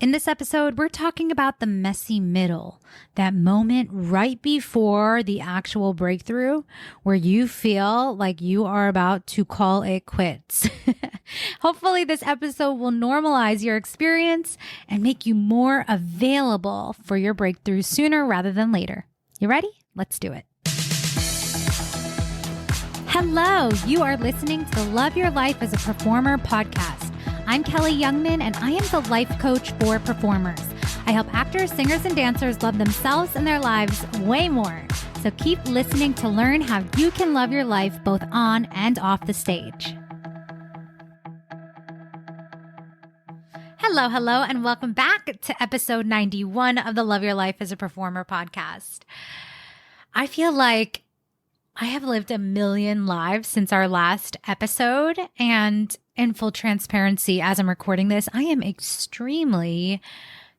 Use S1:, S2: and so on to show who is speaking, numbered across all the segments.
S1: In this episode, we're talking about the messy middle, that moment right before the actual breakthrough where you feel like you are about to call it quits. Hopefully, this episode will normalize your experience and make you more available for your breakthrough sooner rather than later. You ready? Let's do it. Hello, you are listening to the Love Your Life as a Performer podcast. I'm Kelly Youngman, and I am the life coach for performers. I help actors, singers, and dancers love themselves and their lives way more. So keep listening to learn how you can love your life both on and off the stage. Hello, and welcome back to episode 91 of the Love Your Life as a Performer podcast. I feel like I have lived a million lives since our last episode, and in full transparency, as I'm recording this, I am extremely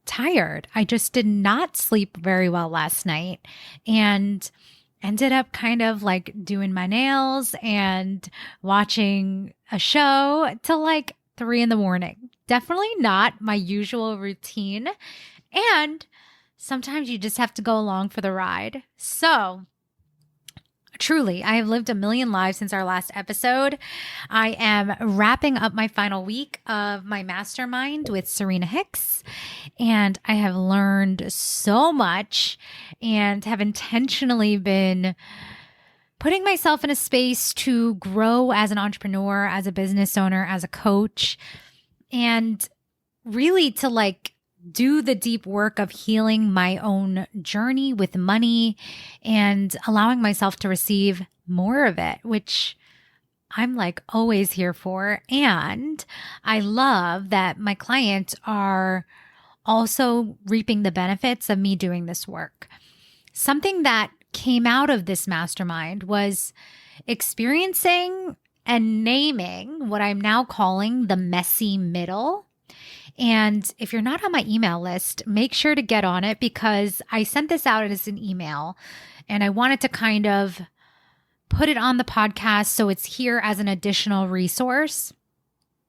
S1: tired. I just did not sleep very well last night and ended up kind of like doing my nails and watching a show till like 3 a.m. Definitely not my usual routine. And sometimes you just have to go along for the ride. So truly, I have lived a million lives since our last episode. I am wrapping up my final week of my mastermind with Serena Hicks, and I have learned so much and have intentionally been putting myself in a space to grow as an entrepreneur, as a business owner, as a coach, and really to do the deep work of healing my own journey with money and allowing myself to receive more of it, which I'm always here for. And I love that my clients are also reaping the benefits of me doing this work. Something that came out of this mastermind was experiencing and naming what I'm now calling the messy middle. And if you're not on my email list, make sure to get on it because I sent this out as an email and I wanted to kind of put it on the podcast so it's here as an additional resource.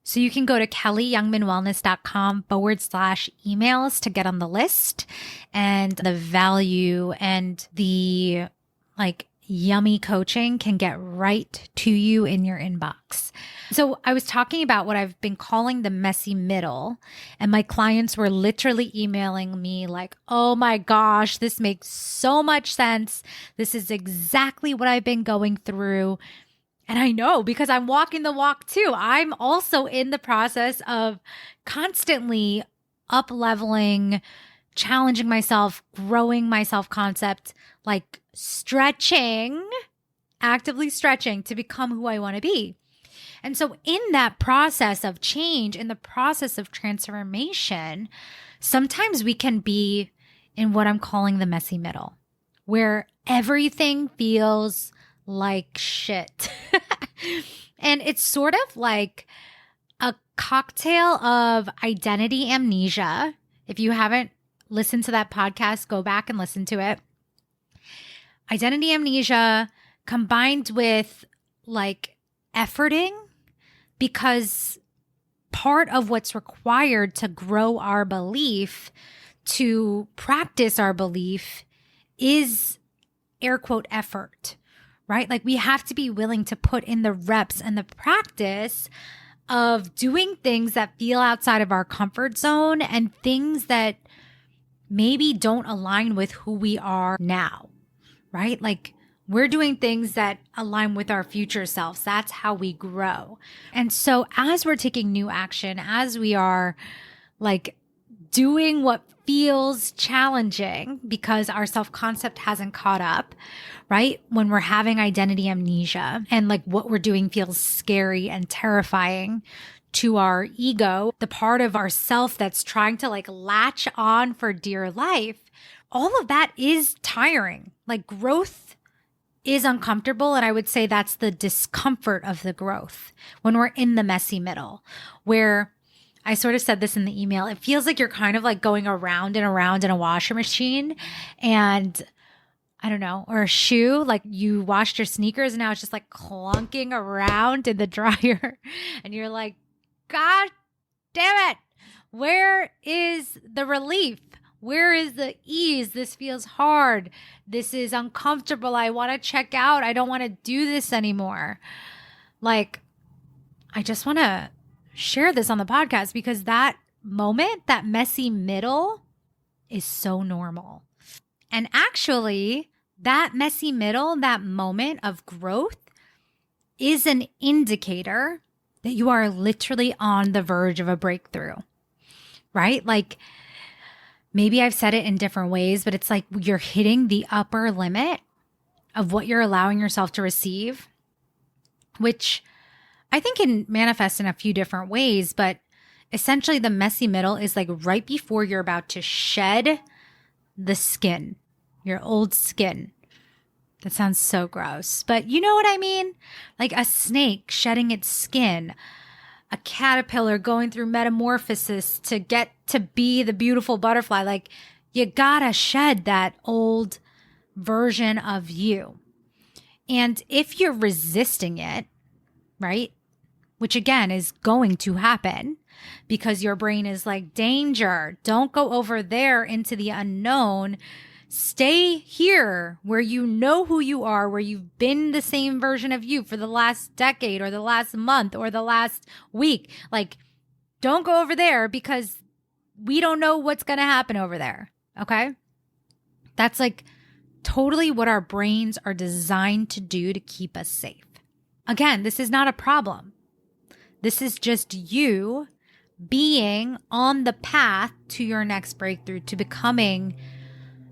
S1: So you can go to kellyyoungmanwellness.com/emails to get on the list and the value and the yummy coaching can get right to you in your inbox. So I was talking about what I've been calling the messy middle, and my clients were literally emailing me oh my gosh, this makes so much sense. This is exactly what I've been going through. And I know because I'm walking the walk too. I'm also in the process of constantly up-leveling, challenging myself, growing my self-concept, actively stretching to become who I want to be. And so in that process of change, in the process of transformation, sometimes we can be in what I'm calling the messy middle, where everything feels like shit. And it's sort of like a cocktail of identity amnesia. If you haven't listened to that podcast, go back and listen to it. Identity amnesia combined with efforting, because part of what's required to grow our belief, to practice our belief, is air quote effort, right? We have to be willing to put in the reps and the practice of doing things that feel outside of our comfort zone and things that maybe don't align with who we are now, right? We're doing things that align with our future selves. That's how we grow. And so as we're taking new action, as we are doing what feels challenging because our self-concept hasn't caught up, right? When we're having identity amnesia and what we're doing feels scary and terrifying to our ego, the part of ourself that's trying to latch on for dear life, all of that is tiring. Growth is uncomfortable. And I would say that's the discomfort of the growth when we're in the messy middle, where I sort of said this in the email. It feels like you're kind of going around and around in a washer machine and I don't know, or a shoe, you washed your sneakers and now it's just clunking around in the dryer and you're God damn it. Where is the relief? Where is the ease? This feels hard. This is uncomfortable. I want to check out. I don't want to do this anymore. Like, I just want to share this on the podcast because that moment, that messy middle, is so normal. And actually, that messy middle, that moment of growth is an indicator that you are literally on the verge of a breakthrough, right? Like, maybe I've said it in different ways, but it's like you're hitting the upper limit of what you're allowing yourself to receive, which I think can manifest in a few different ways. But essentially, the messy middle is like right before you're about to shed the skin, your old skin. That sounds so gross, but you know what I mean? Like a snake shedding its skin, a caterpillar going through metamorphosis to get to be the beautiful butterfly. Like, you gotta shed that old version of you. And if you're resisting it, right? Which again is going to happen because your brain is like, danger, don't go over there into the unknown. Stay here where you know who you are, where you've been the same version of you for the last decade or the last month or the last week. Like, don't go over there because we don't know what's going to happen over there. Okay? That's like totally what our brains are designed to do to keep us safe. Again, this is not a problem. This is just you being on the path to your next breakthrough, to becoming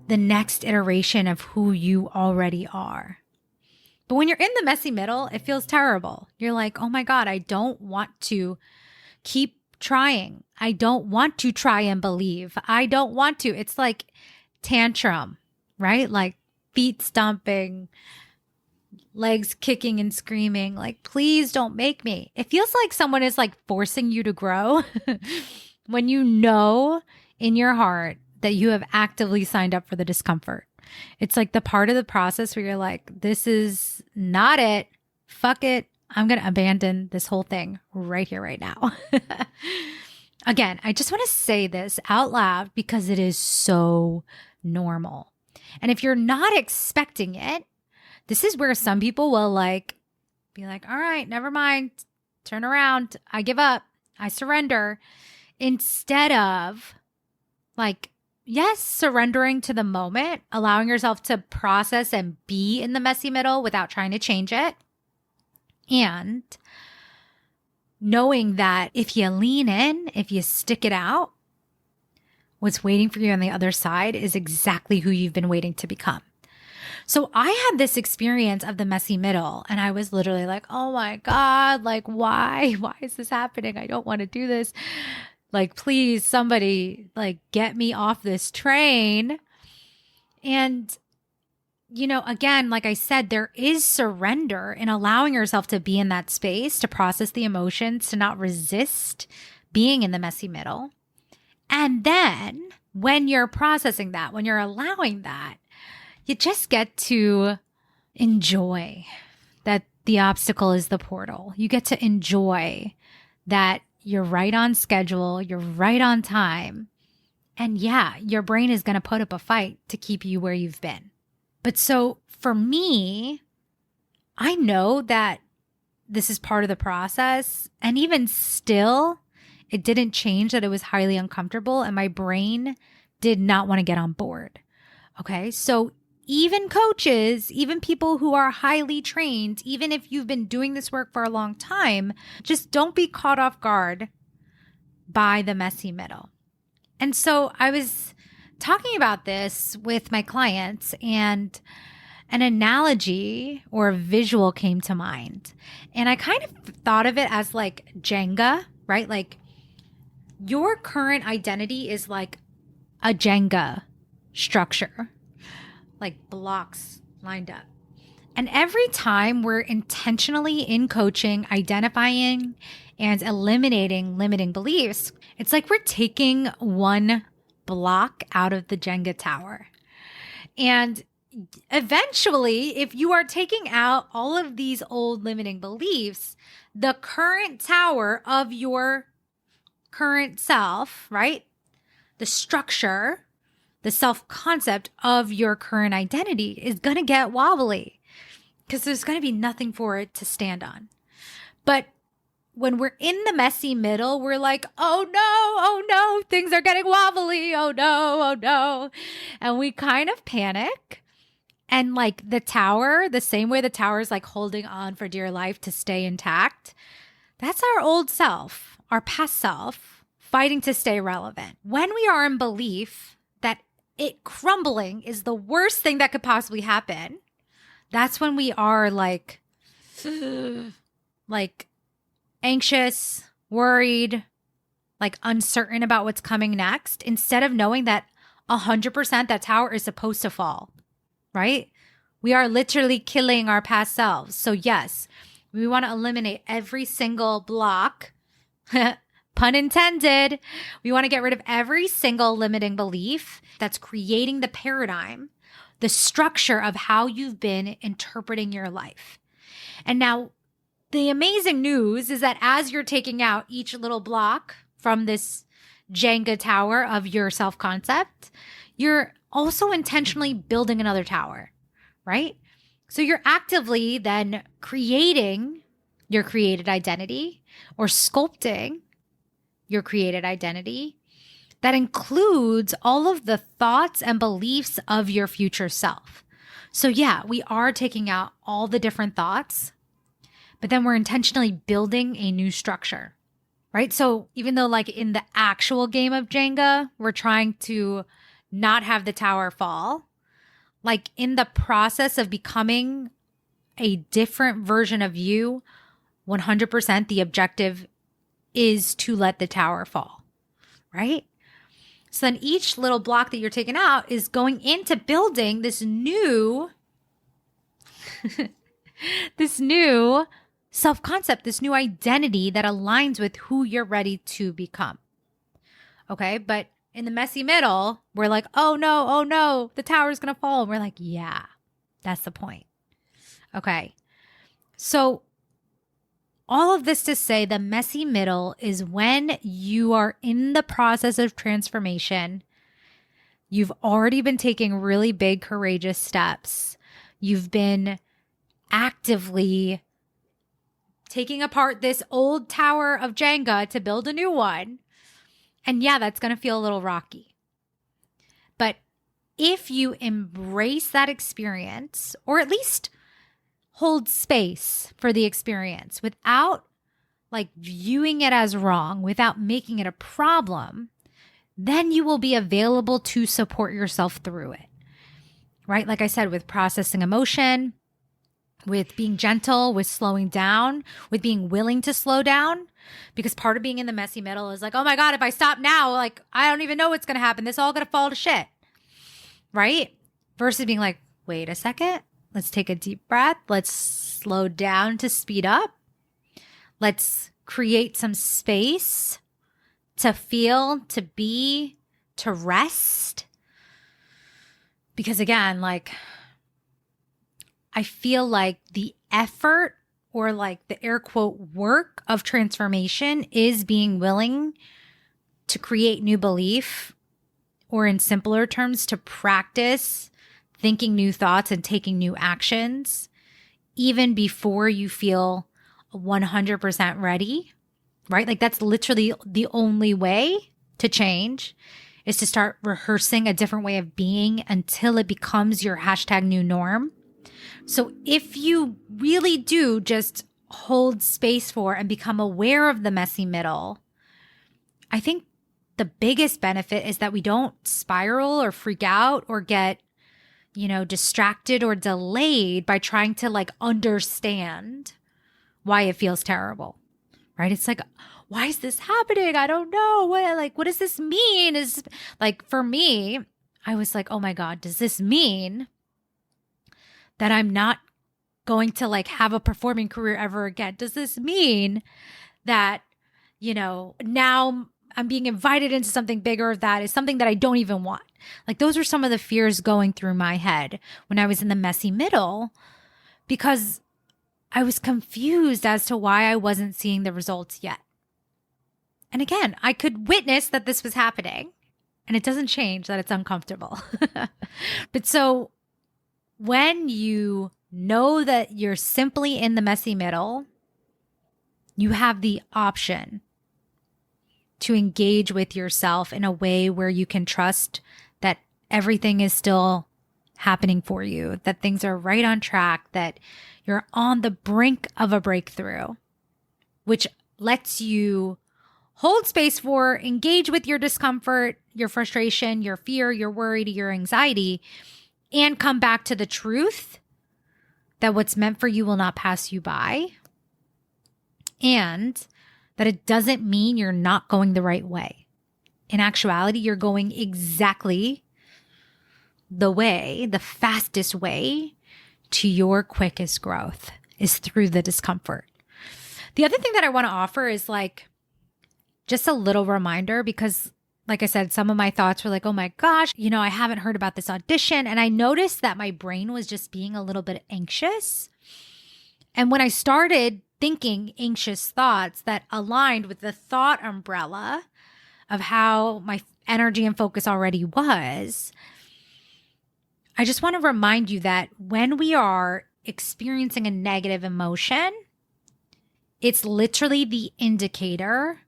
S1: the next iteration of who you already are. But when you're in the messy middle, it feels terrible. You're like, oh my God, I don't want to keep trying. I don't want to try and believe. I don't want to. It's like tantrum, right? Like feet stomping, legs kicking and screaming, like, please don't make me. It feels like someone is like forcing you to grow when you know in your heart that you have actively signed up for the discomfort. It's like the part of the process where you're like, this is not it. Fuck it. I'm going to abandon this whole thing right here, right now. Again, I just want to say this out loud because it is so normal. And if you're not expecting it, this is where some people will like be like, all right, never mind. Turn around. I give up. I surrender. Instead of like, yes, surrendering to the moment, allowing yourself to process and be in the messy middle without trying to change it. And knowing that if you lean in, if you stick it out, what's waiting for you on the other side is exactly who you've been waiting to become. So I had this experience of the messy middle and I was literally like, oh my God, like, why? Why is this happening? I don't want to do this. Like, please, somebody, like, get me off this train. And, you know, again, like I said, there is surrender in allowing yourself to be in that space, to process the emotions, to not resist being in the messy middle. And then when you're processing that, when you're allowing that, you just get to enjoy that the obstacle is the portal. You get to enjoy that you're right on schedule, you're right on time. And yeah, your brain is going to put up a fight to keep you where you've been. But so for me, I know that this is part of the process. And even still, it didn't change that it was highly uncomfortable. And my brain did not want to get on board. Okay. So even coaches, even people who are highly trained, even if you've been doing this work for a long time, just don't be caught off guard by the messy middle. And so I was talking about this with my clients and an analogy or a visual came to mind. And I kind of thought of it as like Jenga, right? Like your current identity is like a Jenga structure, like blocks lined up. And every time we're intentionally in coaching, identifying and eliminating limiting beliefs, it's like we're taking one block out of the Jenga tower. And eventually, if you are taking out all of these old limiting beliefs, the current tower of your current self, right? The structure, the self-concept of your current identity is going to get wobbly because there's going to be nothing for it to stand on. But when we're in the messy middle, we're like, oh no, things are getting wobbly. Oh no. And we kind of panic. And like the tower, the same way the tower is like holding on for dear life to stay intact, that's our old self, our past self, fighting to stay relevant. When we are in belief that it crumbling is the worst thing that could possibly happen, that's when we are like anxious, worried, like uncertain about what's coming next, instead of knowing that 100% that tower is supposed to fall, right? We are literally killing our past selves. So yes, we want to eliminate every single block, pun intended. We want to get rid of every single limiting belief that's creating the paradigm, the structure of how you've been interpreting your life. And now, the amazing news is that as you're taking out each little block from this Jenga tower of your self-concept, you're also intentionally building another tower, right? So you're actively then creating your created identity or sculpting your created identity that includes all of the thoughts and beliefs of your future self. So yeah, we are taking out all the different thoughts, but then we're intentionally building a new structure, right? So even though like in the actual game of Jenga, we're trying to not have the tower fall, like in the process of becoming a different version of you, 100% the objective is to let the tower fall, right? So then each little block that you're taking out is going into building this new self-concept, this new identity that aligns with who you're ready to become. Okay. But in the messy middle, we're like, oh no, the tower's going to fall. And we're like, yeah, that's the point. Okay. So all of this to say the messy middle is when you are in the process of transformation. You've already been taking really big, courageous steps. You've been actively taking apart this old tower of Jenga to build a new one. And yeah, that's going to feel a little rocky. But if you embrace that experience, or at least hold space for the experience without like viewing it as wrong, without making it a problem, then you will be available to support yourself through it, right? Like I said, with processing emotion, with being gentle, with slowing down, with being willing to slow down. Because part of being in the messy middle is like, oh my God, if I stop now, like, I don't even know what's going to happen. This is all going to fall to shit. Right? Versus being like, wait a second. Let's take a deep breath. Let's slow down to speed up. Let's create some space to feel, to be, to rest. Because again, like, I feel like the effort or like the air quote work of transformation is being willing to create new belief, or in simpler terms, to practice thinking new thoughts and taking new actions, even before you feel 100% ready, right? Like that's literally the only way to change, is to start rehearsing a different way of being until it becomes your hashtag new norm. So if you really do just hold space for and become aware of the messy middle, I think the biggest benefit is that we don't spiral or freak out or get, distracted or delayed by trying to like understand why it feels terrible, right? It's like, why is this happening? I don't know. What does this mean? Is like, for me, I was like, oh my God, does this mean that I'm not going to like have a performing career ever again? Does this mean that, now I'm being invited into something bigger that is something that I don't even want? Like those are some of the fears going through my head when I was in the messy middle, because I was confused as to why I wasn't seeing the results yet. And again, I could witness that this was happening, and it doesn't change that it's uncomfortable. But so when you know that you're simply in the messy middle, you have the option to engage with yourself in a way where you can trust that everything is still happening for you, that things are right on track, that you're on the brink of a breakthrough, which lets you hold space for, engage with your discomfort, your frustration, your fear, your worry, your anxiety, and come back to the truth that what's meant for you will not pass you by, and that it doesn't mean you're not going the right way. In actuality, you're going exactly the way, the fastest way to your quickest growth is through the discomfort. The other thing that I want to offer is just a little reminder, because like I said, some of my thoughts were like, oh my gosh, I haven't heard about this audition. And I noticed that my brain was just being a little bit anxious. And when I started thinking anxious thoughts that aligned with the thought umbrella of how my energy and focus already was, I just want to remind you that when we are experiencing a negative emotion, it's literally the indicator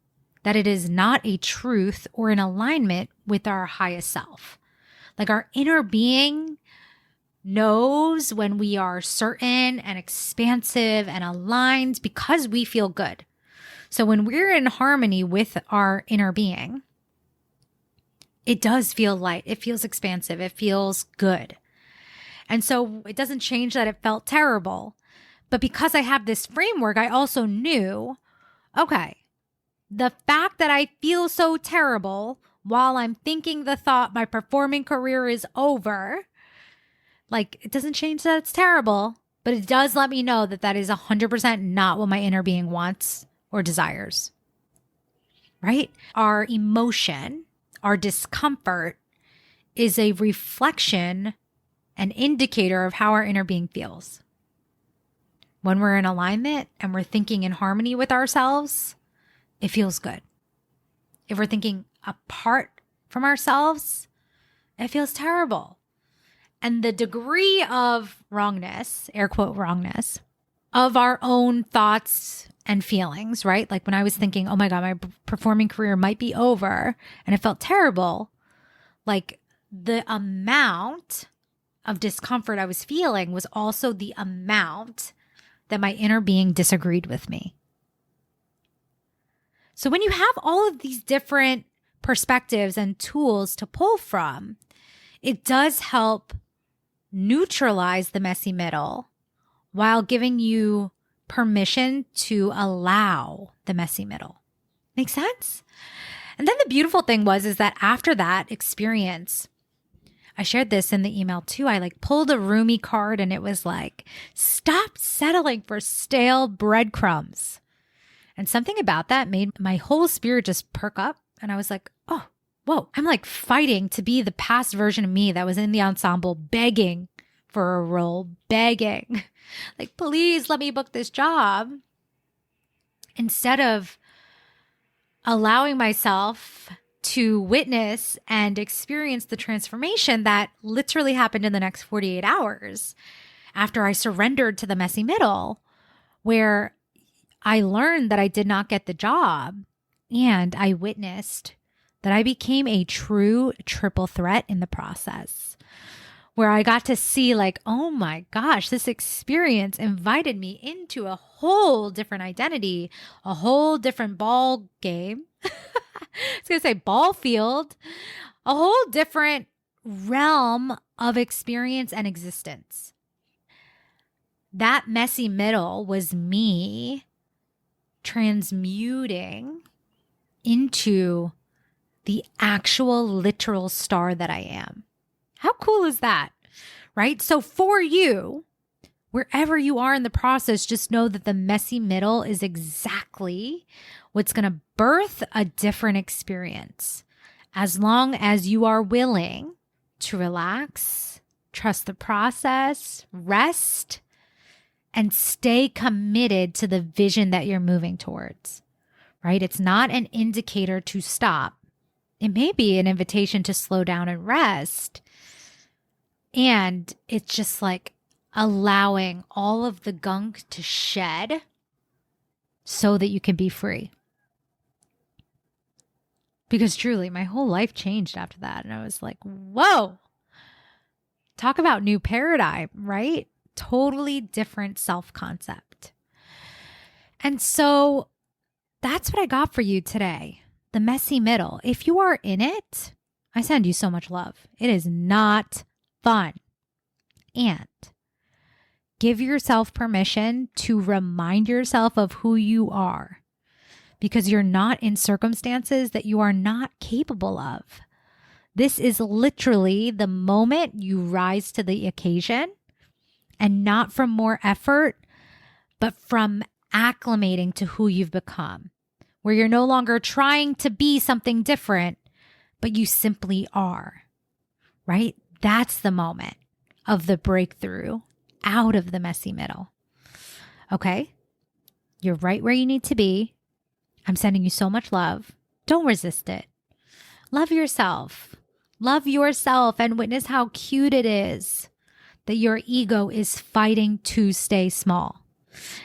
S1: that it is not a truth or in alignment with our highest self. Like our inner being knows when we are certain and expansive and aligned because we feel good. So when we're in harmony with our inner being, it does feel light. It feels expansive. It feels good. And so it doesn't change that it felt terrible. But because I have this framework, I also knew, okay, the fact that I feel so terrible while I'm thinking the thought my performing career is over, it doesn't change that it's terrible, but it does let me know that that is 100% not what my inner being wants or desires, right? Our emotion, our discomfort is a reflection, an indicator of how our inner being feels. When we're in alignment and we're thinking in harmony with ourselves, it feels good. If we're thinking apart from ourselves, it feels terrible. And the degree of wrongness, air quote wrongness, of our own thoughts and feelings, right? Like when I was thinking, oh my God, my performing career might be over and it felt terrible. The amount of discomfort I was feeling was also the amount that my inner being disagreed with me. So when you have all of these different perspectives and tools to pull from, it does help neutralize the messy middle while giving you permission to allow the messy middle. Make sense? And then the beautiful thing is that after that experience, I shared this in the email too. I pulled a Rumi card and it was stop settling for stale breadcrumbs. And something about that made my whole spirit just perk up. And I was like, oh, whoa, I'm fighting to be the past version of me that was in the ensemble, begging for a role, begging, please let me book this job. Instead of allowing myself to witness and experience the transformation that literally happened in the next 48 hours after I surrendered to the messy middle, where I learned that I did not get the job and I witnessed that I became a true triple threat in the process, where I got to see oh my gosh, this experience invited me into a whole different identity, a whole different ball game. I was going to say ball field, a whole different realm of experience and existence. That messy middle was me transmuting into the actual literal star that I am. How cool is that? Right? So for you, wherever you are in the process, just know that the messy middle is exactly what's going to birth a different experience. As long as you are willing to relax, trust the process, rest, and stay committed to the vision that you're moving towards. right? It's not an indicator to stop. It may be an invitation to slow down and rest. And it's just like allowing all of the gunk to shed so that you can be free. Because truly, my whole life changed after that. And I was like, whoa, talk about new paradigm, right? Totally different self-concept. And so that's what I got for you today. The messy middle. If you are in it, I send you so much love. It is not fun. And give yourself permission to remind yourself of who you are, because you're not in circumstances that you are not capable of. This is literally the moment you rise to the occasion, and not from more effort, but from acclimating to who you've become, where you're no longer trying to be something different, but you simply are, right? That's the moment of the breakthrough out of the messy middle. Okay? You're right where you need to be. I'm sending you so much love. Don't resist it. Love yourself. Love yourself and witness how cute it is that your ego is fighting to stay small.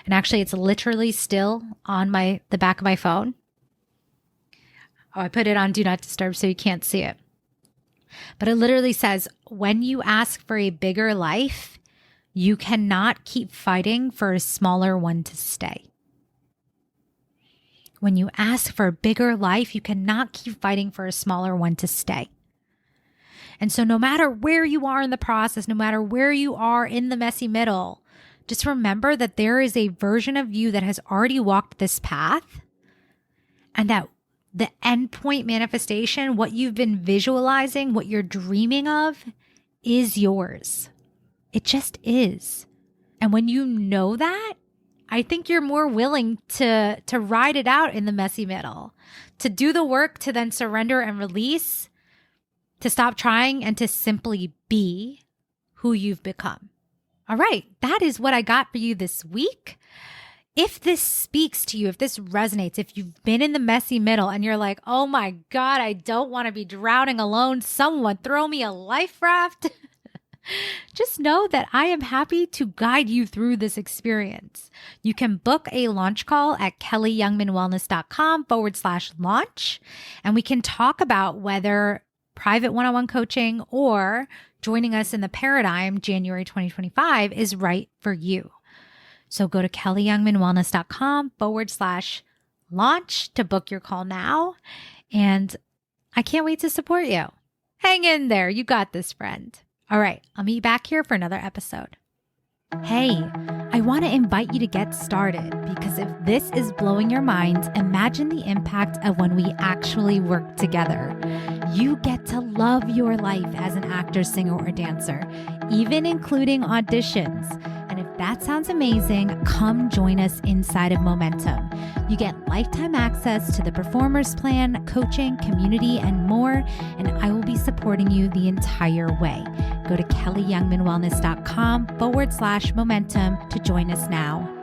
S1: And actually, it's literally still on the back of my phone. Oh, I put it on Do Not Disturb so you can't see it. But it literally says, when you ask for a bigger life, you cannot keep fighting for a smaller one to stay. When you ask for a bigger life, you cannot keep fighting for a smaller one to stay. And so no matter where you are in the process, no matter where you are in the messy middle, just remember that there is a version of you that has already walked this path, and that the endpoint manifestation, what you've been visualizing, what you're dreaming of, is yours. It just is. And when you know that, I think you're more willing to ride it out in the messy middle, to do the work, to then surrender and release, to stop trying, and to simply be who you've become. All right, that is what I got for you this week. If this speaks to you, if this resonates, if you've been in the messy middle and you're like, oh my God, I don't want to be drowning alone, someone throw me a life raft. Just know that I am happy to guide you through this experience. You can book a launch call at kellyyoungmanwellness.com/launch, and we can talk about whether private one-on-one coaching or joining us in the Paradigm January 2025 is right for you. So go to kellyyoungmanwellness.com/launch to book your call now. And I can't wait to support you. Hang in there. You got this, friend. All right, I'll meet you back here for another episode. Hey, I want to invite you to get started, because if this is blowing your mind, imagine the impact of when we actually work together. You get to love your life as an actor, singer, or dancer, even including auditions. And if that sounds amazing, come join us inside of Momentum. You get lifetime access to the Performers Plan, coaching, community, and more, and I will be supporting you the entire way. Go to kellyyoungmanwellness.com/momentum to join us now.